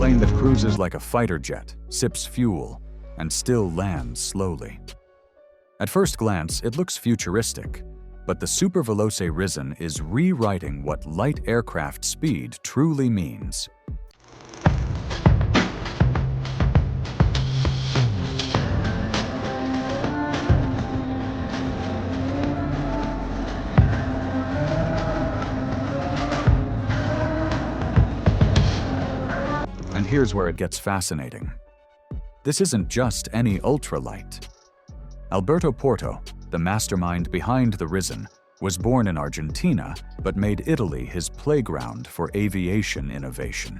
plane that cruises like a fighter jet, sips fuel, and still lands slowly. At first glance, it looks futuristic, but the Super Veloce Risen is rewriting what light aircraft speed truly means. And here's where it gets fascinating. This isn't just any ultralight. Alberto Porto, the mastermind behind the Risen, was born in Argentina but made Italy his playground for aviation innovation.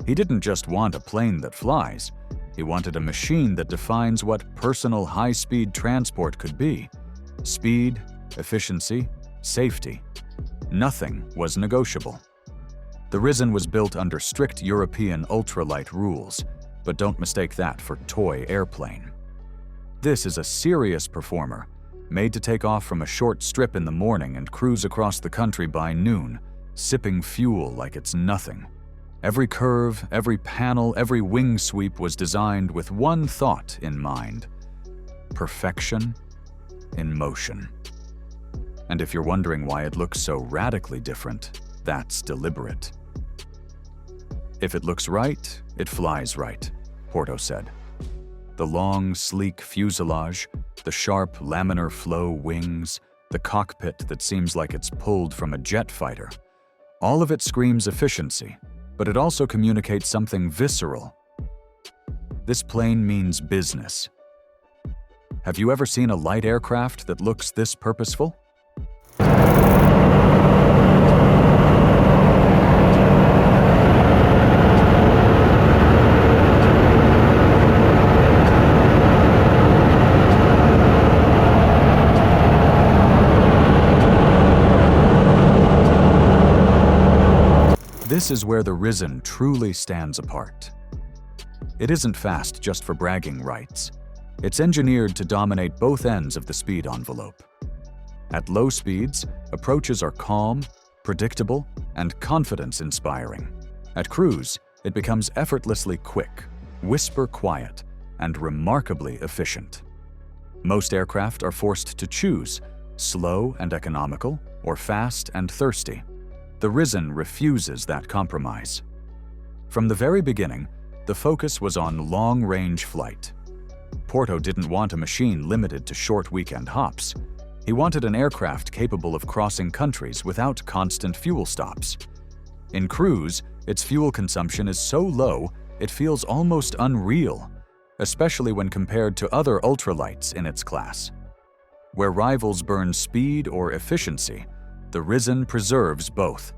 He didn't just want a plane that flies, he wanted a machine that defines what personal high-speed transport could be. Speed, efficiency, safety. Nothing was negotiable. The Risen was built under strict European ultralight rules, but don't mistake that for toy airplane. This is a serious performer, made to take off from a short strip in the morning and cruise across the country by noon, sipping fuel like it's nothing. Every curve, every panel, every wing sweep was designed with one thought in mind: perfection in motion. And if you're wondering why it looks so radically different, that's deliberate. If it looks right, it flies right, Porto said. The long, sleek fuselage, the sharp laminar flow wings, the cockpit that seems like it's pulled from a jet fighter. All of it screams efficiency, but it also communicates something visceral. This plane means business. Have you ever seen a light aircraft that looks this purposeful? This is where the Risen truly stands apart. It isn't fast just for bragging rights. It's engineered to dominate both ends of the speed envelope. At low speeds, approaches are calm, predictable, and confidence-inspiring. At cruise, it becomes effortlessly quick, whisper-quiet, and remarkably efficient. Most aircraft are forced to choose slow and economical or fast and thirsty. The Risen refuses that compromise. From the very beginning, the focus was on long-range flight. Porto didn't want a machine limited to short weekend hops. He wanted an aircraft capable of crossing countries without constant fuel stops. In cruise, its fuel consumption is so low, it feels almost unreal, especially when compared to other ultralights in its class. Where rivals burn speed or efficiency, the Risen preserves both.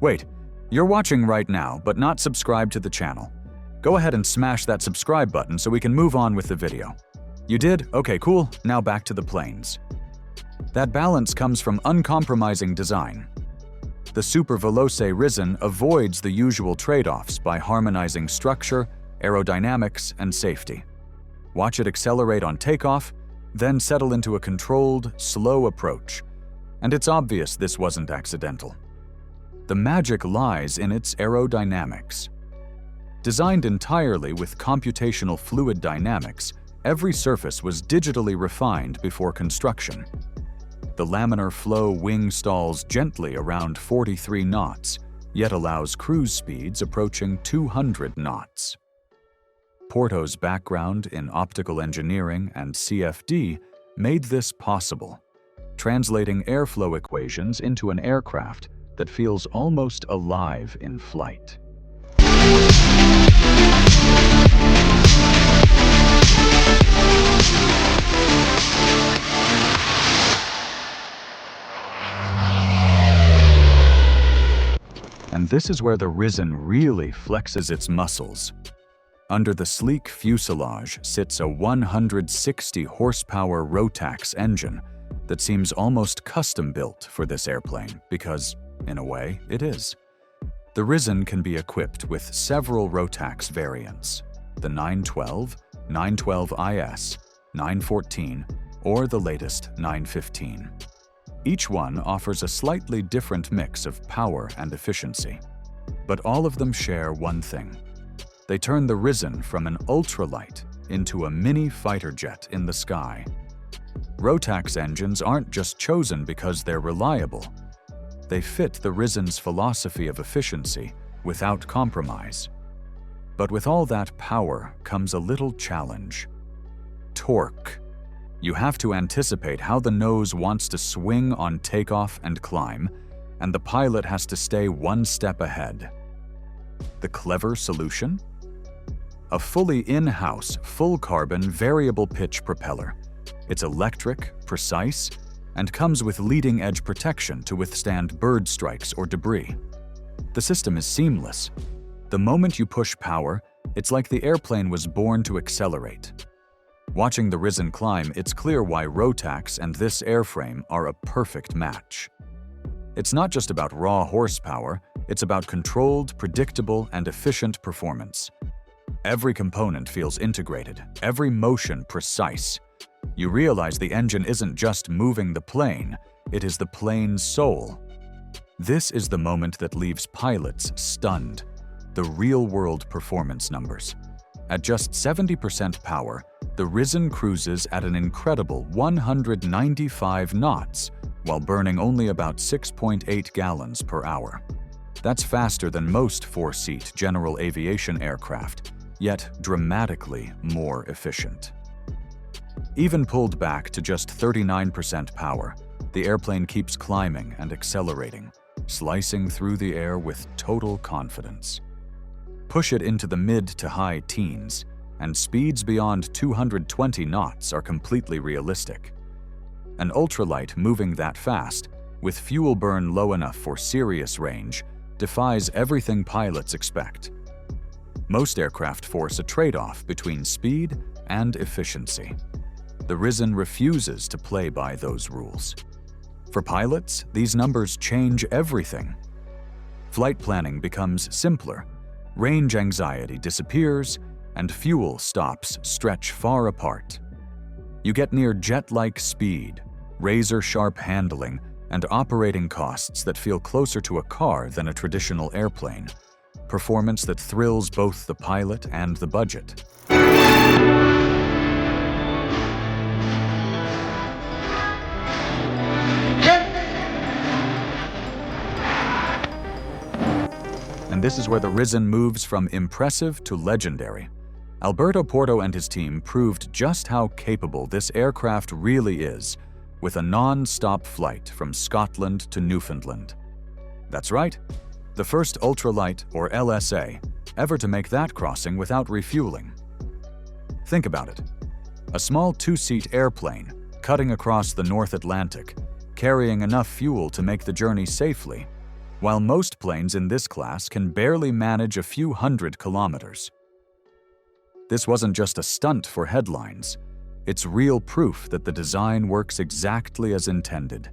Wait, you're watching right now but not subscribed to the channel. Go ahead and smash that subscribe button so we can move on with the video. You did? Okay, cool. Now back to the planes. That balance comes from uncompromising design. The Super Veloce Risen avoids the usual trade-offs by harmonizing structure, aerodynamics, and safety. Watch it accelerate on takeoff, then settle into a controlled, slow approach. And it's obvious this wasn't accidental. The magic lies in its aerodynamics. Designed entirely with computational fluid dynamics, every surface was digitally refined before construction. The laminar flow wing stalls gently around 43 knots, yet allows cruise speeds approaching 200 knots. Porto's background in optical engineering and CFD made this possible, translating airflow equations into an aircraft that feels almost alive in flight. And this is where the Risen really flexes its muscles. Under the sleek fuselage sits a 160 horsepower Rotax engine that seems almost custom-built for this airplane because, in a way, it is. The Risen can be equipped with several Rotax variants, the 912, 912IS, 914, or the latest 915. Each one offers a slightly different mix of power and efficiency. But all of them share one thing: They turn the Risen from an ultralight into a mini fighter jet in the sky. Rotax engines aren't just chosen because they're reliable. They fit the Risen's philosophy of efficiency without compromise. But with all that power comes a little challenge: torque. You have to anticipate how the nose wants to swing on takeoff and climb, and the pilot has to stay one step ahead. The clever solution? A fully in-house, full-carbon, variable pitch propeller. It's electric, precise, and comes with leading-edge protection to withstand bird strikes or debris. The system is seamless. The moment you push power, it's like the airplane was born to accelerate. Watching the Risen climb, it's clear why Rotax and this airframe are a perfect match. It's not just about raw horsepower, it's about controlled, predictable, and efficient performance. Every component feels integrated, every motion precise. You realize the engine isn't just moving the plane, it is the plane's soul. This is the moment that leaves pilots stunned: the real-world performance numbers. At just 70% power, the Risen cruises at an incredible 195 knots while burning only about 6.8 gallons per hour. That's faster than most four-seat general aviation aircraft, yet dramatically more efficient. Even pulled back to just 39% power, the airplane keeps climbing and accelerating, slicing through the air with total confidence. Push it into the mid to high teens, and speeds beyond 220 knots are completely realistic. An ultralight moving that fast, with fuel burn low enough for serious range, defies everything pilots expect. Most aircraft force a trade-off between speed and efficiency. The Risen refuses to play by those rules. For pilots, these numbers change everything. Flight planning becomes simpler, range anxiety disappears, and fuel stops stretch far apart. You get near jet-like speed, razor-sharp handling, and operating costs that feel closer to a car than a traditional airplane. Performance that thrills both the pilot and the budget. And this is where the Risen moves from impressive to legendary. Alberto Porto and his team proved just how capable this aircraft really is, with a non-stop flight from Scotland to Newfoundland. That's right, the first ultralight, or LSA, ever to make that crossing without refueling. Think about it. A small two-seat airplane cutting across the North Atlantic, carrying enough fuel to make the journey safely, while most planes in this class can barely manage a few hundred kilometers. This wasn't just a stunt for headlines. It's real proof that the design works exactly as intended.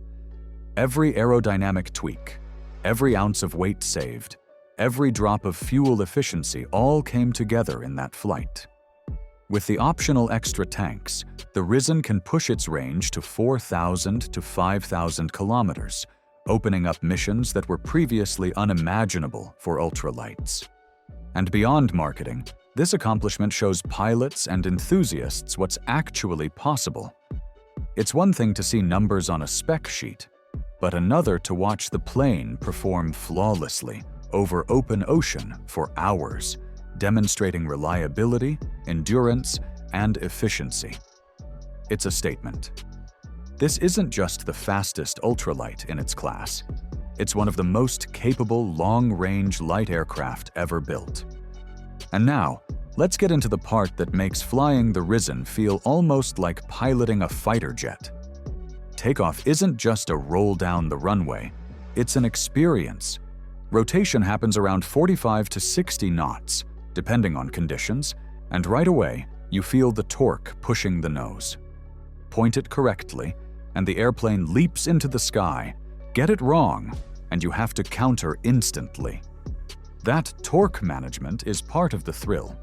Every aerodynamic tweak, every ounce of weight saved, every drop of fuel efficiency all came together in that flight. With the optional extra tanks, the Risen can push its range to 4,000 to 5,000 kilometers, opening up missions that were previously unimaginable for ultralights. And beyond marketing, this accomplishment shows pilots and enthusiasts what's actually possible. It's one thing to see numbers on a spec sheet, but another to watch the plane perform flawlessly over open ocean for hours, demonstrating reliability, endurance, and efficiency. It's a statement. This isn't just the fastest ultralight in its class. It's one of the most capable long-range light aircraft ever built. And now, let's get into the part that makes flying the Risen feel almost like piloting a fighter jet. Takeoff isn't just a roll down the runway, it's an experience. Rotation happens around 45 to 60 knots, depending on conditions, and right away, you feel the torque pushing the nose. Point it correctly, and the airplane leaps into the sky. Get it wrong, and you have to counter instantly. That torque management is part of the thrill.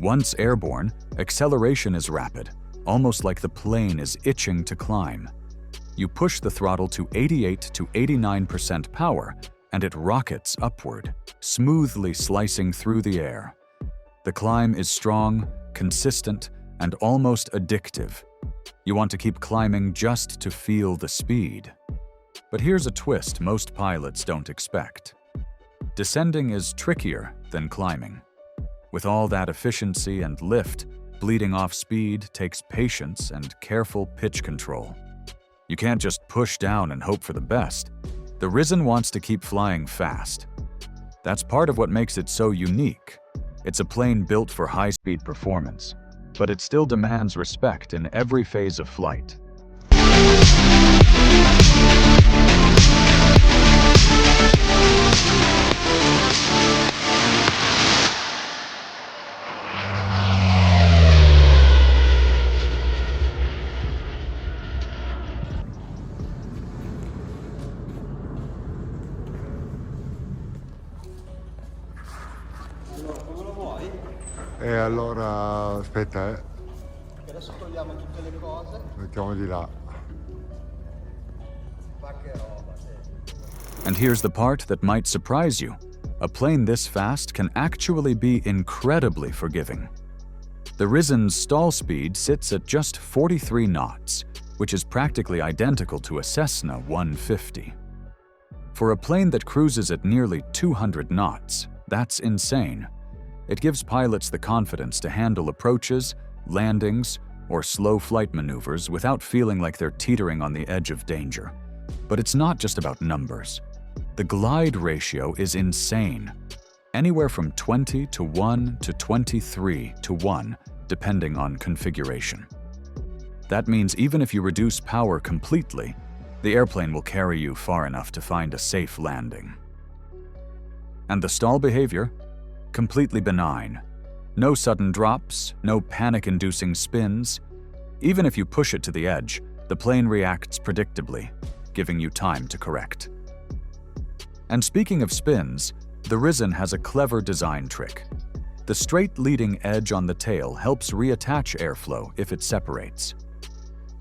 Once airborne, acceleration is rapid, almost like the plane is itching to climb. You push the throttle to 88 to 89% power, and it rockets upward, smoothly slicing through the air. The climb is strong, consistent, and almost addictive. You want to keep climbing just to feel the speed. But here's a twist most pilots don't expect. Descending is trickier than climbing. With all that efficiency and lift, bleeding off speed takes patience and careful pitch control. You can't just push down and hope for the best. The Risen wants to keep flying fast. That's part of what makes it so unique. It's a plane built for high-speed performance, but it still demands respect in every phase of flight. Allora, aspetta, Adesso togliamo tutte le cose. mettiamo di là. Ma che roba, sì. And here's the part that might surprise you. A plane this fast can actually be incredibly forgiving. The Risen's stall speed sits at just 43 knots, which is practically identical to a Cessna 150. For a plane that cruises at nearly 200 knots, that's insane. It gives pilots the confidence to handle approaches, landings, or slow flight maneuvers without feeling like they're teetering on the edge of danger. But it's not just about numbers. The glide ratio is insane. Anywhere from 20 to 1 to 23 to 1, depending on configuration. That means even if you reduce power completely, the airplane will carry you far enough to find a safe landing. And the stall behavior? Completely benign. No sudden drops, no panic-inducing spins. Even if you push it to the edge, the plane reacts predictably, giving you time to correct. And speaking of spins, the Risen has a clever design trick. The straight leading edge on the tail helps reattach airflow if it separates.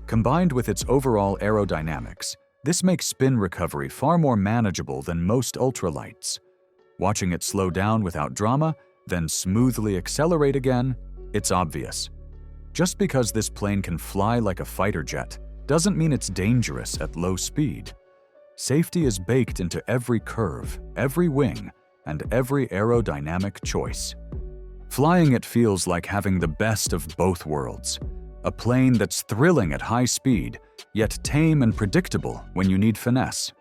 Combined with its overall aerodynamics, this makes spin recovery far more manageable than most ultralights. Watching it slow down without drama, then smoothly accelerate again, it's obvious. Just because this plane can fly like a fighter jet doesn't mean it's dangerous at low speed. Safety is baked into every curve, every wing, and every aerodynamic choice. Flying it feels like having the best of both worlds. A plane that's thrilling at high speed, yet tame and predictable when you need finesse.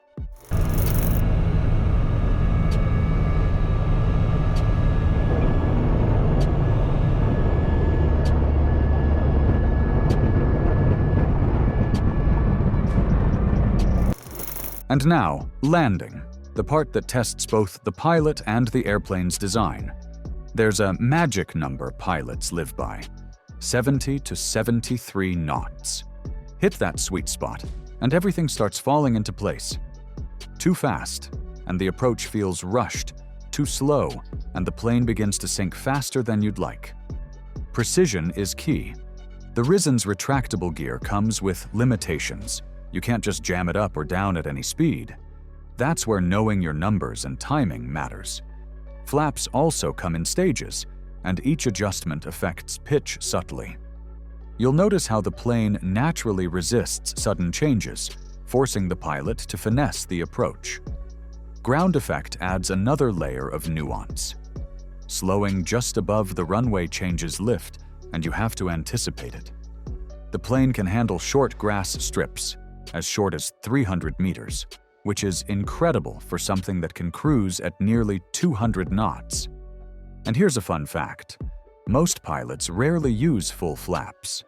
And now, landing, the part that tests both the pilot and the airplane's design. There's a magic number pilots live by: 70 to 73 knots. Hit that sweet spot, and everything starts falling into place. Too fast, and the approach feels rushed. Too slow, and the plane begins to sink faster than you'd like. Precision is key. The Risen's retractable gear comes with limitations. You can't just jam it up or down at any speed. That's where knowing your numbers and timing matters. Flaps also come in stages, and each adjustment affects pitch subtly. You'll notice how the plane naturally resists sudden changes, forcing the pilot to finesse the approach. Ground effect adds another layer of nuance. Slowing just above the runway changes lift, and you have to anticipate it. The plane can handle short grass strips, as short as 300 meters, which is incredible for something that can cruise at nearly 200 knots. And here's a fun fact. Most pilots rarely use full flaps.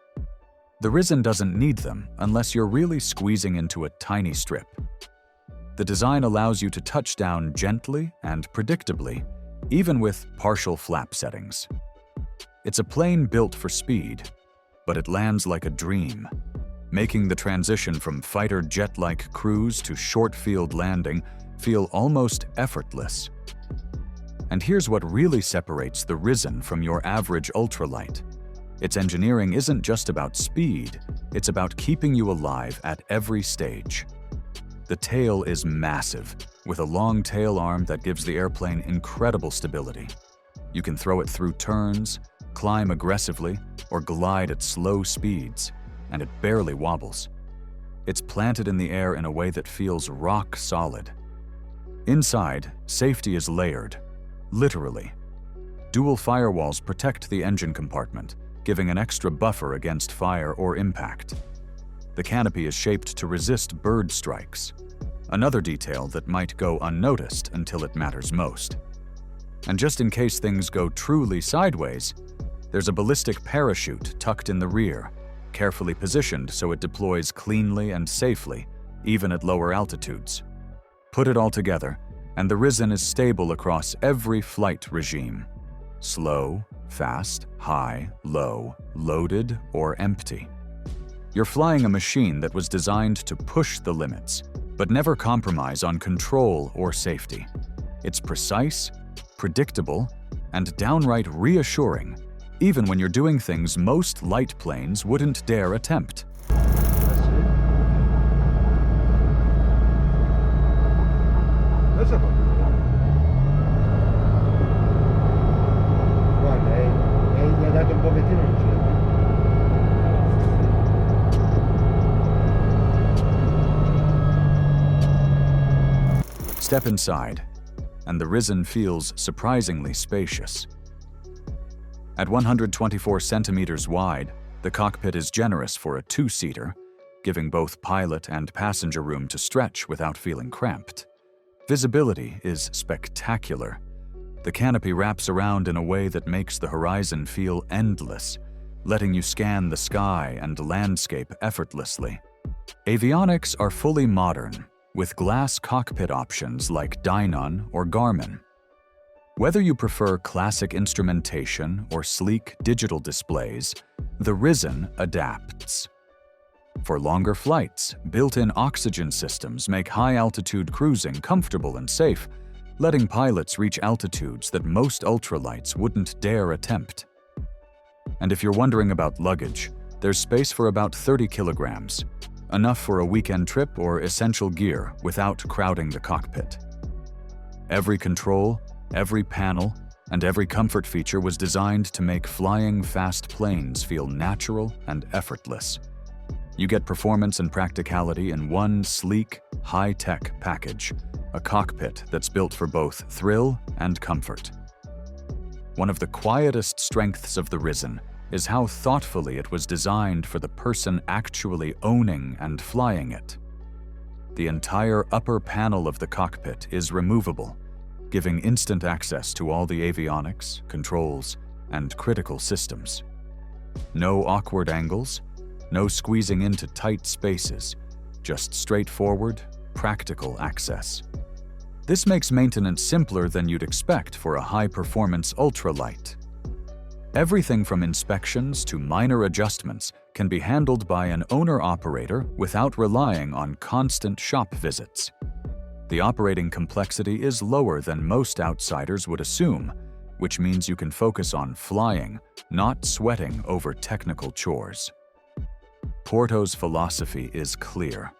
The Risen doesn't need them unless you're really squeezing into a tiny strip. The design allows you to touch down gently and predictably, even with partial flap settings. It's a plane built for speed, but it lands like a dream, making the transition from fighter jet-like cruise to short-field landing feel almost effortless. And here's what really separates the Risen from your average ultralight. Its engineering isn't just about speed, it's about keeping you alive at every stage. The tail is massive, with a long tail arm that gives the airplane incredible stability. You can throw it through turns, climb aggressively, or glide at slow speeds, and it barely wobbles. It's planted in the air in a way that feels rock solid. Inside, safety is layered, literally. Dual firewalls protect the engine compartment, giving an extra buffer against fire or impact. The canopy is shaped to resist bird strikes, another detail that might go unnoticed until it matters most. And just in case things go truly sideways, there's a ballistic parachute tucked in the rear, carefully positioned so it deploys cleanly and safely, even at lower altitudes. Put it all together, and the Risen is stable across every flight regime: slow, fast, high, low, loaded, or empty. You're flying a machine that was designed to push the limits, but never compromise on control or safety. It's precise, predictable, and downright reassuring, even when you're doing things most light planes wouldn't dare attempt. Adesso fa più. Guarda, gli ha dato un pochettino, non ce l'ha più. Step inside, and the Risen feels surprisingly spacious. At 124 centimeters wide, the cockpit is generous for a two-seater, giving both pilot and passenger room to stretch without feeling cramped. Visibility is spectacular. The canopy wraps around in a way that makes the horizon feel endless, letting you scan the sky and landscape effortlessly. Avionics are fully modern, with glass cockpit options like Dynon or Garmin. Whether you prefer classic instrumentation or sleek digital displays, the Risen adapts. For longer flights, built-in oxygen systems make high-altitude cruising comfortable and safe, letting pilots reach altitudes that most ultralights wouldn't dare attempt. And if you're wondering about luggage, there's space for about 30 kilograms, enough for a weekend trip or essential gear without crowding the cockpit. Every control, every panel, and every comfort feature was designed to make flying fast planes feel natural and effortless. You get performance and practicality in one sleek, high-tech package, a cockpit that's built for both thrill and comfort. One of the quietest strengths of the Risen is how thoughtfully it was designed for the person actually owning and flying it. The entire upper panel of the cockpit is removable, giving instant access to all the avionics, controls, and critical systems. No awkward angles, no squeezing into tight spaces, just straightforward, practical access. This makes maintenance simpler than you'd expect for a high-performance ultralight. Everything from inspections to minor adjustments can be handled by an owner-operator without relying on constant shop visits. The operating complexity is lower than most outsiders would assume, which means you can focus on flying, not sweating over technical chores. Porto's philosophy is clear.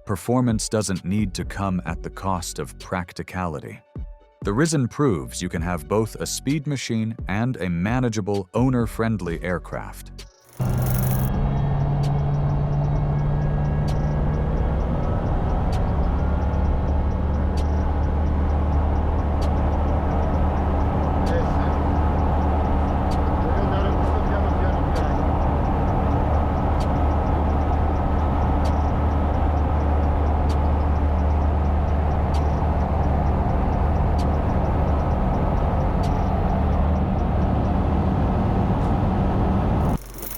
Performance doesn't need to come at the cost of practicality. The Risen proves you can have both a speed machine and a manageable, owner-friendly aircraft.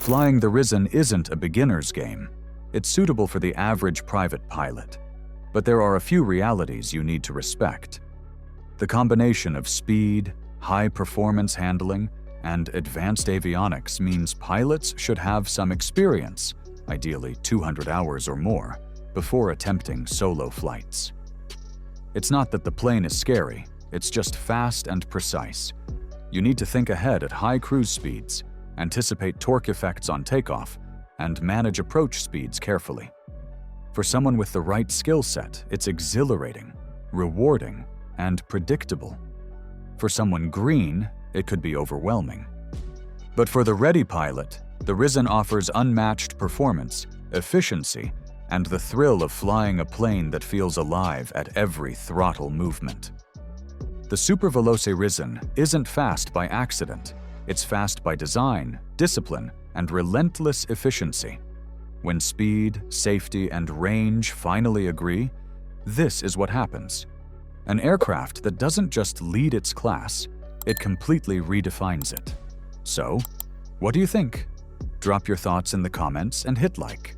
Flying the Risen isn't a beginner's game. It's suitable for the average private pilot. But there are a few realities you need to respect. The combination of speed, high-performance handling, and advanced avionics means pilots should have some experience, ideally 200 hours or more, before attempting solo flights. It's not that the plane is scary, it's just fast and precise. You need to think ahead at high cruise speeds, anticipate torque effects on takeoff, and manage approach speeds carefully. For someone with the right skill set, it's exhilarating, rewarding, and predictable. For someone green, it could be overwhelming. But for the ready pilot, the Risen offers unmatched performance, efficiency, and the thrill of flying a plane that feels alive at every throttle movement. The Super Veloce Risen isn't fast by accident. It's fast by design, discipline, and relentless efficiency. When speed, safety, and range finally agree, this is what happens. An aircraft that doesn't just lead its class, it completely redefines it. So, what do you think? Drop your thoughts in the comments and hit like.